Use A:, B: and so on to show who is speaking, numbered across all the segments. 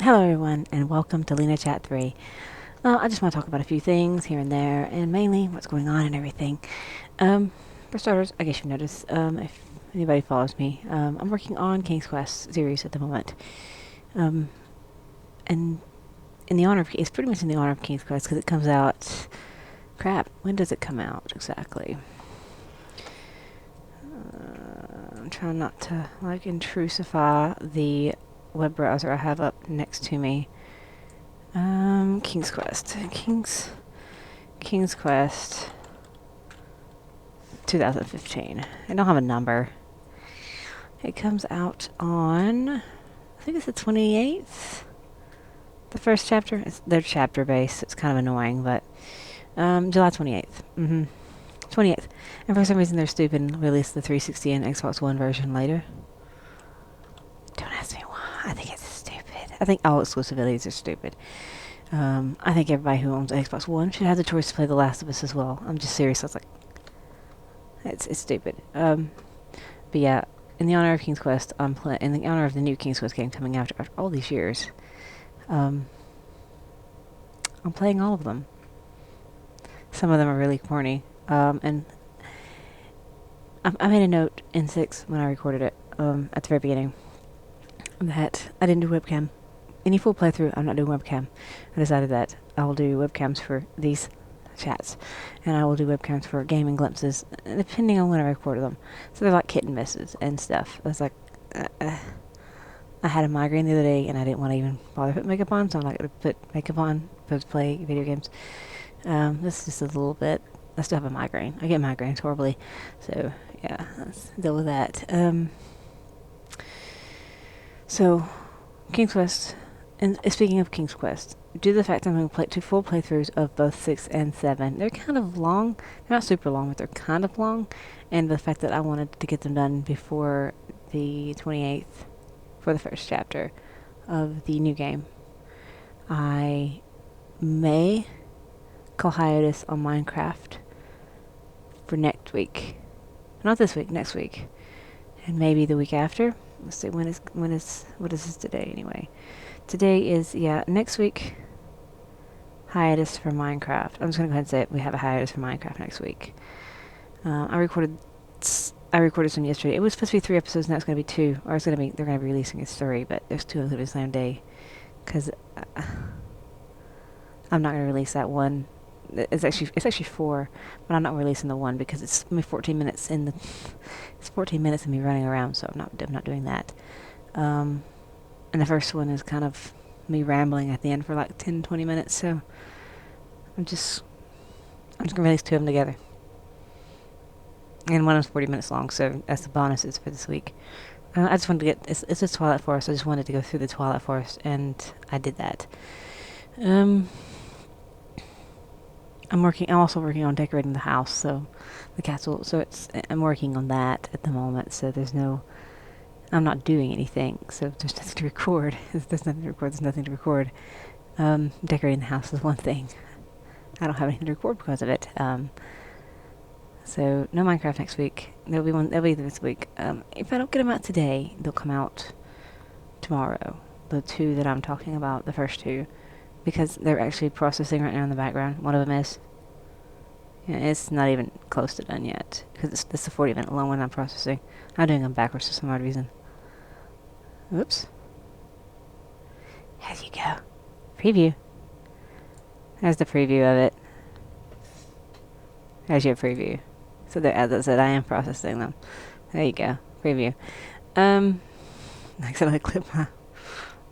A: Hello everyone, and welcome to Lena Chat 3. I just want to talk about a few things here and there, and mainly what's going on and everything. For starters, I guess you've noticed, if anybody follows me, I'm working on King's Quest series at the moment. And in the honor of, it's pretty much in the honor of King's Quest, because it comes out, when does it come out exactly? I'm trying not to, intrusify the web browser I have up next to me. King's Quest. King's Quest 2015. I don't have a number. It comes out on, I think it's the 28th. The first chapter. They're chapter based. It's kind of annoying, but July 28th. 28th. And for some reason they're stupid and released the 360 and Xbox One version later. Don't ask me why. I think it's stupid. I think all exclusivities are stupid. I think everybody who owns Xbox One should have the choice to play The Last of Us as well. I'm just serious. I was like, it's stupid. But yeah, in the honor of King's Quest, in the honor of the new King's Quest game coming out after all these years, I'm playing all of them. Some of them are really corny. And I made a note in 6 when I recorded it, at the very beginning, that I didn't do webcam. Any full playthrough, I'm not doing webcam. I decided that I will do webcams for these chats, and I will do webcams for gaming glimpses, depending on when I recorded them. So they're like hit and misses and stuff. I was like, I had a migraine the other day, and I didn't want to even bother putting makeup on, so I'm not going to put makeup on, to play video games. This is just a little bit. I still have a migraine. I get migraines horribly, so yeah, let's deal with that. So, King's Quest. And speaking of King's Quest, due to the fact I'm going to play 2 full playthroughs of both 6 and 7, they're kind of long. They're not super long, but they're kind of long. And the fact that I wanted to get them done before the 28th for the first chapter of the new game, I may call hiatus on Minecraft for next week. Not this week, next week. And maybe the week after. Let's see, what is this today anyway? Today is, next week, hiatus for Minecraft. I'm just going to go ahead and say it. We have a hiatus for Minecraft next week. I recorded some yesterday. It was supposed to be 3 episodes, now it's going to be 2. Or they're going to be releasing it 3, but there's 2 of them the same day. Because I'm not going to release that one. It's actually 4, but I'm not releasing the one because it's 14 minutes it's 14 minutes of me running around, so I'm not doing that. And the first one is kind of me rambling at the end for like 10-20 minutes, so I'm just going to release 2 of them together. And one is 40 minutes long, so that's the bonuses for this week. I just wanted to get, it's a Twilight Forest, I just wanted to go through the Twilight Forest, and I did that. I'm also working on decorating the house, so the castle, I'm working on that at the moment, so I'm not doing anything, so there's nothing to record. There's nothing to record. Decorating the house is one thing. I don't have anything to record because of it. So no Minecraft next week. There'll be this week. If I don't get them out today, they'll come out tomorrow. The 2 that I'm talking about, the first 2, because they're actually processing right now in the background. One of them is. Yeah, it's not even close to done yet, because it's a 40-minute long one I'm processing. I'm doing them backwards for some odd reason. Oops. There you go. Preview. There's the preview of it. There's your preview. So as I said, I am processing them. There you go. Preview. I accidentally clipped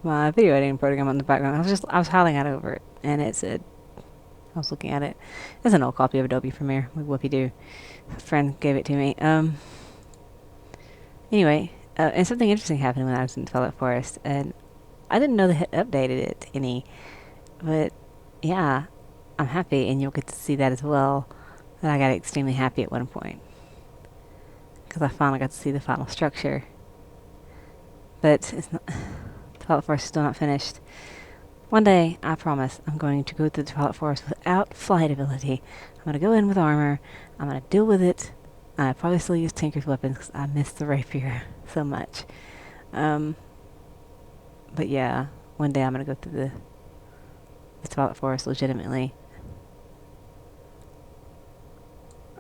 A: my video editing program on the background. I was howling out over it, and it said, I was looking at it. It's an old copy of Adobe Premiere with whoopie-doo. A friend gave it to me. Anyway, and something interesting happened when I was in Twilight Forest, and I didn't know they had updated it any, but yeah, I'm happy, and you'll get to see that as well. And I got extremely happy at one point, because I finally got to see the final structure. But it's not, Twilight Forest is still not finished. One day, I promise, I'm going to go through the Twilight Forest without flight ability. I'm going to go in with armor. I'm going to deal with it. I probably still use Tinker's weapons because I miss the rapier so much. But yeah, one day I'm gonna go through the Twilight Forest legitimately.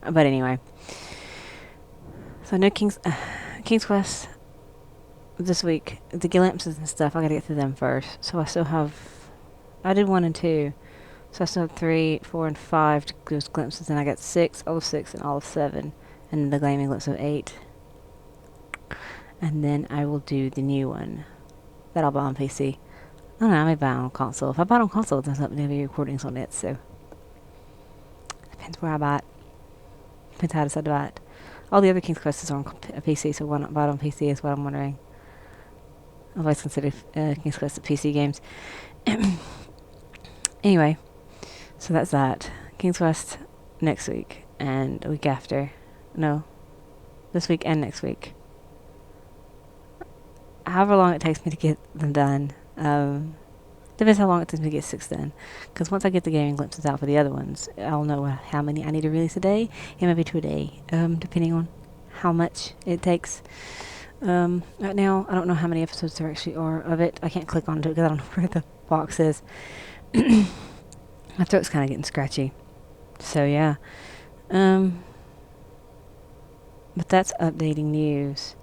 A: But anyway, so no King's Quest this week. The glimpses and stuff, I gotta get through them first. So I still have, I did 1 and 2. So I still have 3, 4, and 5 to those glimpses, and I got 6, all of 6, and all of 7, and the gleaming glimpse of 8. And then I will do the new one that I'll buy on PC. I don't know, I may buy it on console. If I buy it on console, there's not going to be recordings on it, so depends where I buy it. Depends how I decide to buy it. All the other King's Quests are on PC, so why not buy it on PC is what I'm wondering. I've always considered King's Quest PC games. Anyway, so that's that. King's Quest next week and a week after. No, this week and next week. However long it takes me to get them done. Depends how long it takes me to get 6 done. Because once I get the gaming glimpses out for the other ones, I'll know how many I need to release a day. It might be 2 a day, depending on how much it takes. Right now, I don't know how many episodes there actually are of it. I can't click onto it because I don't know where the box is. My throat's kind of getting scratchy. So, yeah. But that's updating news.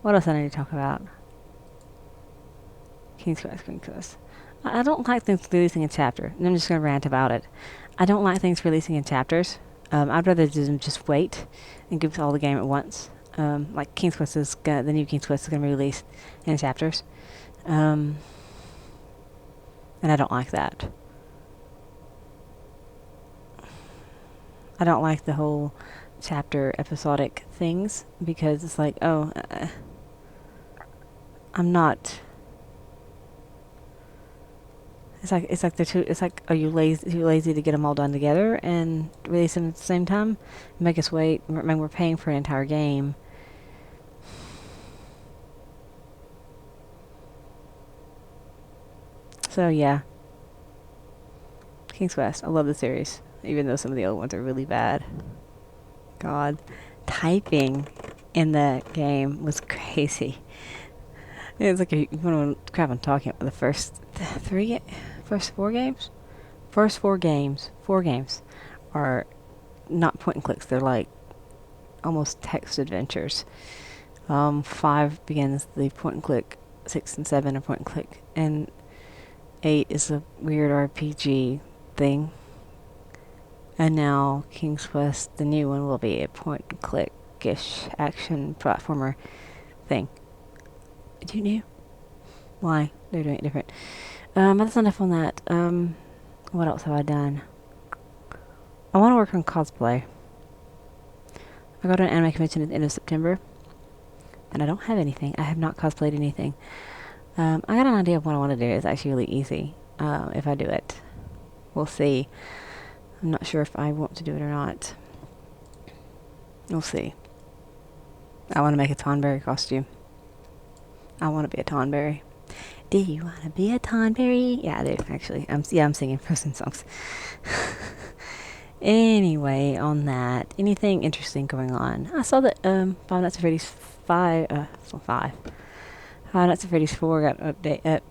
A: What else I need to talk about? King's Quest. I don't like things releasing in chapter. And I'm just going to rant about it. I don't like things releasing in chapters. I'd rather just wait and give all the game at once. Like King's Quest the new King's Quest is going to be released in chapters. And I don't like that. I don't like the whole chapter episodic things because it's like, I'm not. It's like they're too. It's like, are you too lazy to get them all done together and release them at the same time? Make us wait. We're paying for an entire game. So yeah, King's Quest. I love the series, even though some of the old ones are really bad. God, typing in the game was crazy. It's like crap. I'm talking about the first 4 games. First 4 games are not point and clicks. They're like almost text adventures. 5 begins the point and click. 6 and 7 are point and click, and 8 is a weird RPG thing. And now King's Quest, the new one, will be a point and click-ish action platformer thing. You knew? Why? They're doing it different. That's enough on that. What else have I done? I want to work on cosplay. I go to an anime convention at the end of September, and I don't have anything. I have not cosplayed anything. I got an idea of what I want to do. It's actually really easy if I do it. We'll see. I'm not sure if I want to do it or not. We'll see. I want to make a Tonberry costume. I want to be a Tonberry. Do you want to be a Tonberry? Yeah, I do, actually. I'm singing Frozen songs. Anyway, on that, anything interesting going on? I saw that Five Nights at Freddy's 5, Five Nights at Freddy's 4 got update up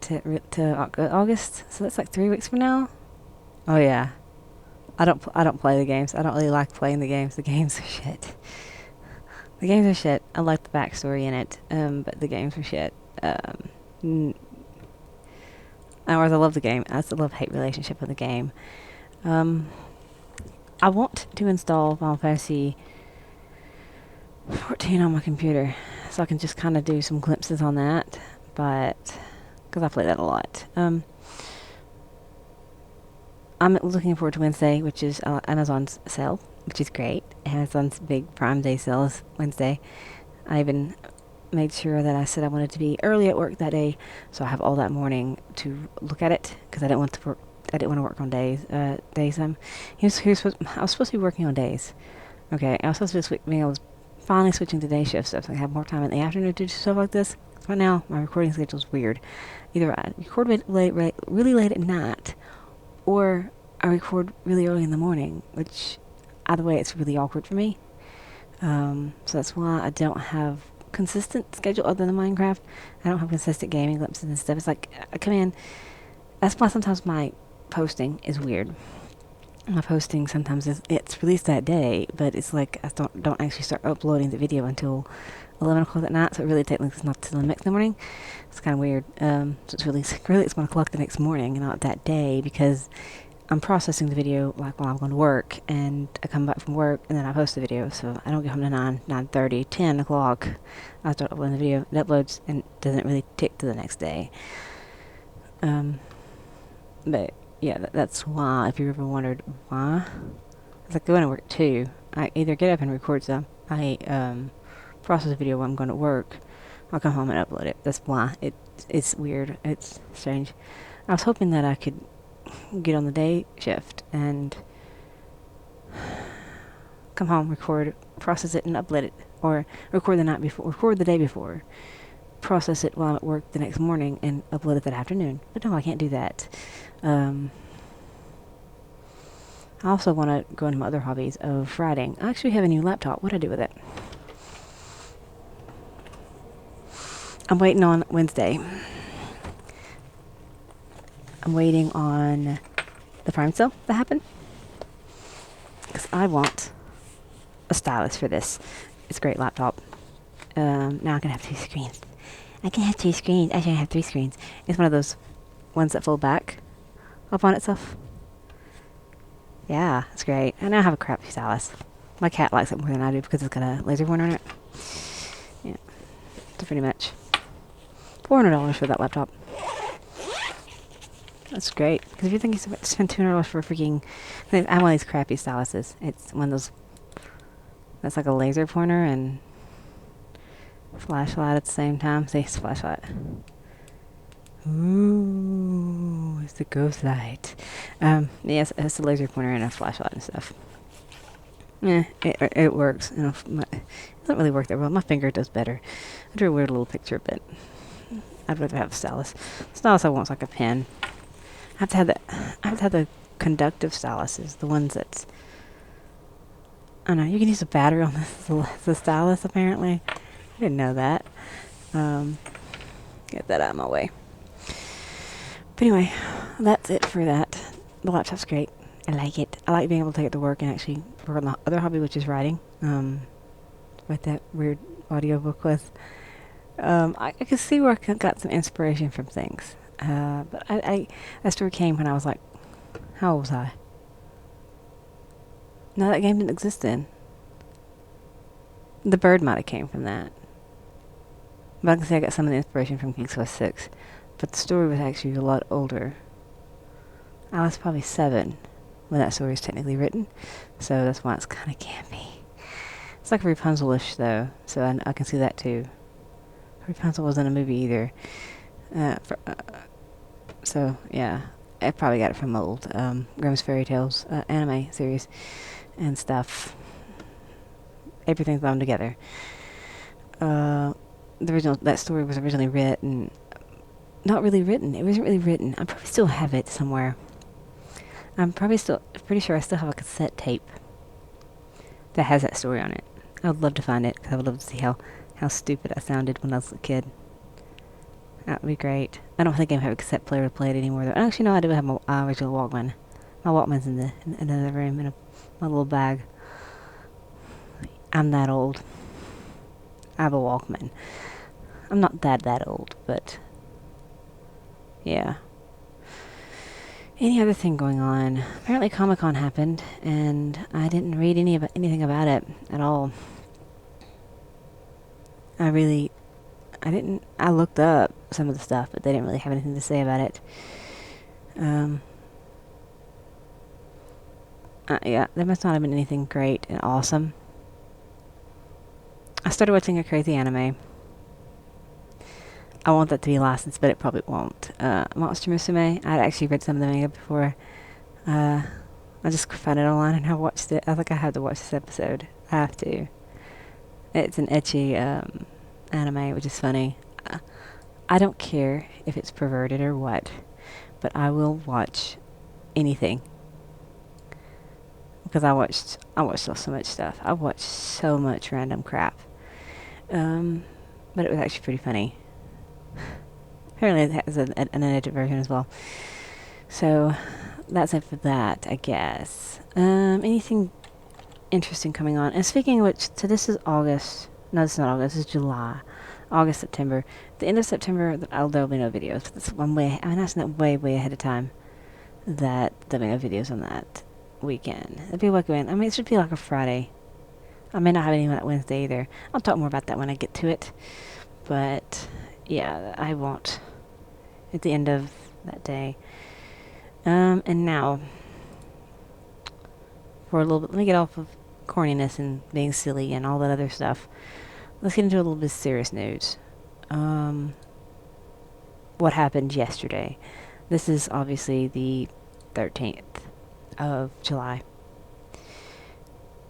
A: to August, so that's like 3 weeks from now. Oh yeah, I don't play the games. I don't really like playing the games. The games are shit. The games are shit. I like the backstory in it, but the games are shit. Whereas I love the game. I still love-hate relationship with the game. I want to install Final Fantasy 14 on my computer, so I can just kind of do some glimpses on that, but because I play that a lot. I'm looking forward to Wednesday, which is Amazon's sale, which is great. Amazon's big Prime Day sale is Wednesday. I even made sure that I said I wanted to be early at work that day, so I have all that morning to look at it because I didn't want to work. I didn't want to work on days. I was supposed to be working on days. Okay, I was supposed to be. I was finally switching to day shift stuff, so I have more time in the afternoon to do stuff like this. Right now, my recording schedule is weird. Either I record really late at night, or I record really early in the morning, which either way, it's really awkward for me. So that's why I don't have consistent schedule other than Minecraft. I don't have consistent gaming glimpses and stuff. It's like I come in. That's why sometimes my posting is weird. My posting sometimes it's released that day, but it's like I don't actually start uploading the video until 11 o'clock at night. So it really technically it's not till the next morning. It's kind of weird. So it's really it's 1 o'clock the next morning and not that day because I'm processing the video like while I'm going to work, and I come back from work and then I post the video. So I don't get home to 9:30, 10 o'clock. I start uploading the video. It uploads and doesn't really tick to the next day. But yeah, that's why. If you ever wondered why, it's like going to work too. I either get up and record some. I process the video while I'm going to work. I'll come home and upload it. That's why it's weird. It's strange. I was hoping that I could get on the day shift and come home, record, process it, and upload it, or record the night before, record the day before, process it while I'm at work the next morning, and upload it that afternoon. But no, I can't do that. I also want to go into my other hobbies of writing. I actually have a new laptop. What do I do with it? I'm waiting on Wednesday. I'm waiting on the Prime sale to happen. Because I want a stylus for this. It's a great laptop. Now I can have 2 screens. I can have 2 screens. I should have 3 screens. It's one of those ones that fold back up on itself. Yeah, it's great. And I have a crappy stylus. My cat likes it more than I do because it's got a laser pointer on it. Yeah, so pretty much $400 for that laptop. That's great. Because if you think you spend $200 for a freaking... I have one of these crappy styluses. It's one of those... That's like a laser pointer and... flashlight at the same time. See, it's a flashlight. Ooh, it's the ghost light. Yes, it's a laser pointer and a flashlight and stuff. Yeah, it works. You know, it doesn't really work that well. My finger does better. I drew a weird little picture, but I'd rather have a stylus. Stylus I want's like a pen. I have to have the conductive styluses, the ones that's... I don't know, you can use a battery on the stylus, apparently. I didn't know that. Get that out of my way. But anyway, that's it for that. The laptop's great. I like it. I like being able to take it to work and actually work on the other hobby, which is writing. With that weird audiobook with. I could see where I got some inspiration from things. But that story came when I was like, how old was I? No, that game didn't exist then. The bird might have came from that. But I can say I got some of the inspiration from King's Quest 6. But the story was actually a lot older. I was probably 7 when that story was technically written. So that's why it's kind of campy. It's like Rapunzel-ish, though. So I can see that, too. Rapunzel wasn't a movie, either. So, yeah. I probably got it from old Grimm's Fairy Tales anime series and stuff. Everything's thrown together. That story was originally written... Not really written. It wasn't really written. I probably still have it somewhere. I'm pretty sure I still have a cassette tape that has that story on it. I would love to find it because I would love to see how stupid I sounded when I was a kid. That would be great. I don't think I have a cassette player to play it anymore, though. Actually, no, I do have my original Walkman. My Walkman's in another room in my little bag. I'm that old. I have a Walkman. I'm not that old, but... yeah. Any other thing going on? Apparently Comic-Con happened, and I didn't read anything about it at all. I looked up some of the stuff, but they didn't really have anything to say about it. Yeah, there must not have been anything great and awesome. I started watching a crazy anime. I want that to be licensed, but it probably won't. Monster Musume. I'd actually read some of the manga before. I just found it online and I watched it. I think I have to watch this episode. I have to. It's an ecchi anime, which is funny. I don't care if it's perverted or what, but I will watch anything. Because I watched so much stuff. I watched so much random crap. but it was actually pretty funny. Apparently it has an edited version as well. So that's it for that, I guess. Anything interesting coming on? And speaking of which, so this is August. No, this is not August. This is July. August, September. At the end of September, there'll be no videos. That's one way. I mean, that's not way ahead of time. That there'll be no videos on that weekend. It'll be like when. I mean, it should be like a Friday. I may not have any on that Wednesday either. I'll talk more about that when I get to it. But yeah, I won't. At the end of that day. And now, for a little bit, let me get off of corniness and being silly and all that other stuff. Let's get into a little bit of serious news. What happened yesterday? This is obviously the 13th of July.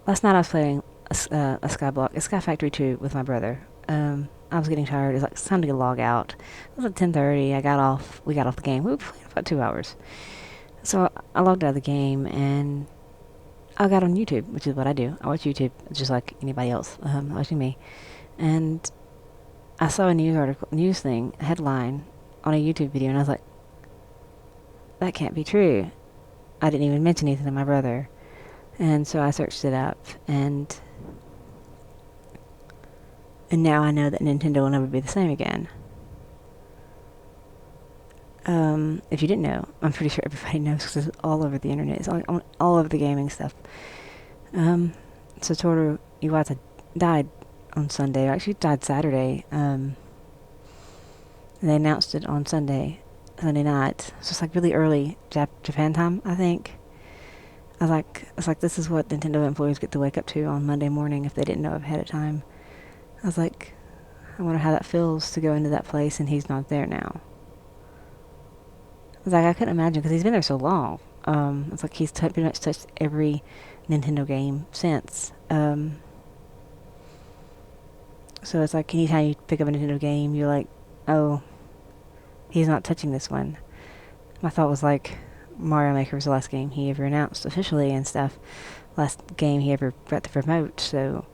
A: Last night I was playing a Sky Factory 2 with my brother. I was getting tired. It was like, it's time to log out. It was at 10:30. We got off the game. We were playing about 2 hours. So I logged out of the game and I got on YouTube, which is what I do. I watch YouTube just like anybody else watching me. And I saw a a headline on a YouTube video, and I was like, that can't be true. I didn't even mention anything to my brother. And so I searched it up, and now I know that Nintendo will never be the same again. If you didn't know, I'm pretty sure everybody knows because it's all over the internet. It's all over the gaming stuff. Satoru Iwata died on Sunday, or actually died Saturday. They announced it on Sunday night. So it's like really early Japan time, I think. It's like this is what Nintendo employees get to wake up to on Monday morning if they didn't know ahead of time. I was like, I wonder how that feels to go into that place and he's not there now. I was like, I couldn't imagine because he's been there so long. It's like he's pretty much touched every Nintendo game since. So it's like anytime you pick up a Nintendo game, you're like, oh, he's not touching this one. My thought was like, Mario Maker was the last game he ever announced officially and stuff. Last game he ever got to promote, so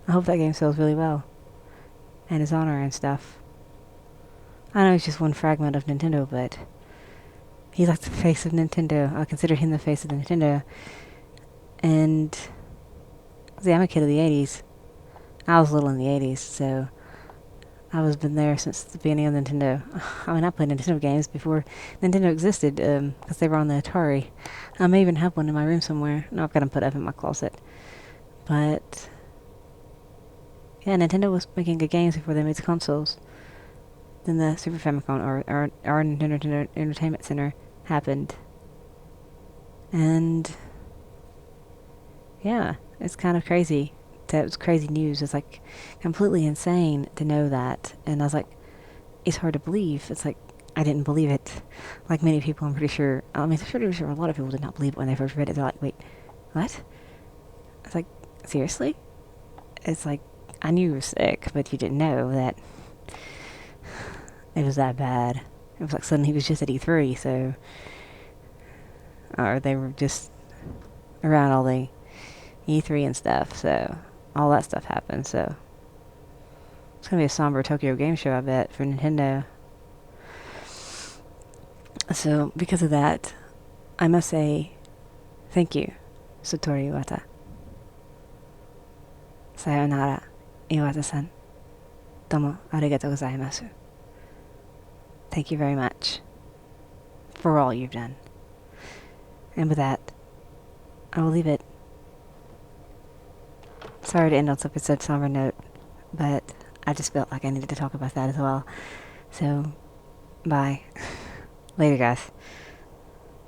A: I hope that game sells really well. And his honor and stuff. I know he's just one fragment of Nintendo, but he's like the face of Nintendo. I consider him the face of Nintendo. And see, I'm a kid of the 80s. I was little in the 80s, so I was been there since the beginning of Nintendo. I mean, I played Nintendo games before Nintendo existed, because they were on the Atari. I may even have one in my room somewhere. No, I've got them put up in my closet. But yeah, Nintendo was making good games before they made consoles. Then the Super Famicom or Nintendo Entertainment Center happened. And yeah, it's kind of crazy. That was crazy news. It's like completely insane to know that. And I was like, it's hard to believe. It's like, I didn't believe it. Like many people, I'm pretty sure. I mean, I'm pretty sure a lot of people did not believe it when they first read it. They're like, wait, what? I was like, seriously? It's like, I knew you were sick, but you didn't know that it was that bad. It was like suddenly he was just at E3, so... Or they were just around all the E3 and stuff, so... All that stuff happened, so... It's gonna be a somber Tokyo Game Show, I bet, for Nintendo. So, because of that, I must say, thank you, Satoru Iwata. Sayonara, Iwata-san. Domo arigato gozaimasu. Thank you very much for all you've done. And with that, I will leave it. Sorry to end on such a somber note, but I just felt like I needed to talk about that as well. So, bye. Later, guys.